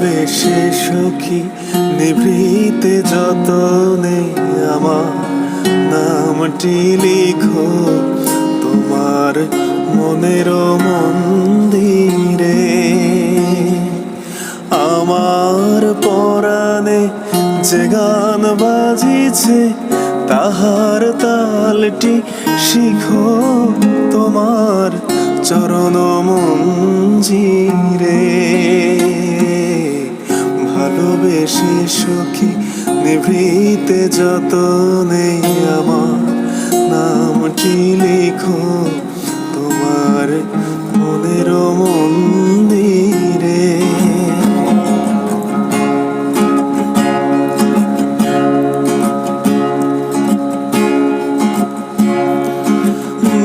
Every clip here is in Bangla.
ভালোবেসে সখী নিভৃতে যতনে আমার নামটি লিখো তোমার মনের মন্দিরে। আমার পরাণে যে গান বাজিছে তাহার তালটি শিখো তোমার চরণ মঞ্জিরে। ভালোবেসে সখী নিভৃতে যতনে আমার নামটি লিখো তোমার মনের মন্দিরে।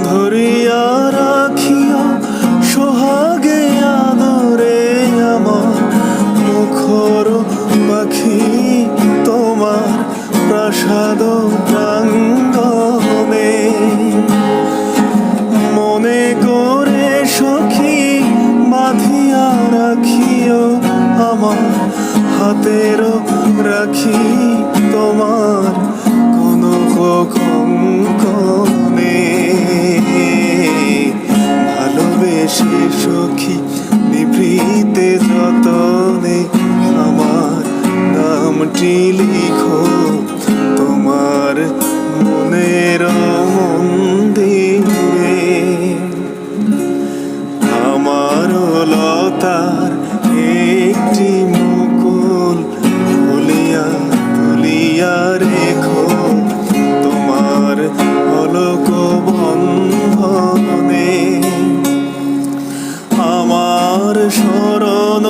ধরিয়া রাখিও সোহাগে আদরে আমার মুখর পাখি তোমার প্রাসাদ প্রাঙ্গণে। মনে করে সখী বাঁধিয়া রাখিও আমার হাতের রাখি তোমার কোনো কঙ্কনে। ভালোবেসে সখী নিভৃতে যতনে আমার নামটি লিখো তোমার মনের মন্দিরে। আমার লতার একটি মুকুল তুলিয়া তুলিয়া রেখো তোমার অলক বন্ধনে। আমার শরণ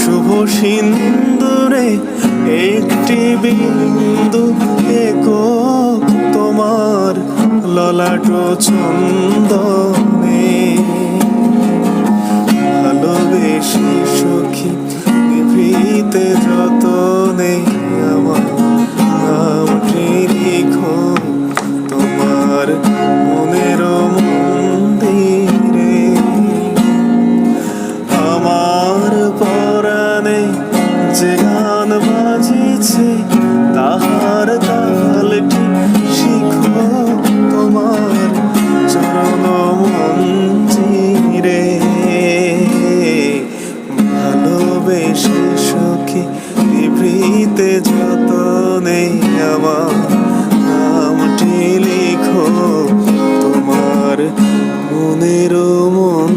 শুভ সিন্দুরে একটি বিন্দু একক তোমার ললাট চন্দনে। ভালোবেসে সখী নিভৃতে যতনে আমার নামটি লিখো তোমার মনের মন্দিরে। আমার পরাণে যে গান বাজিছে তাহার তালটি শিখো তোমার চরণ মঞ্জিরে। ভালোবেসে সখী নিভৃতে যতনে আমার নামটি লিখো তোমার মনের মন।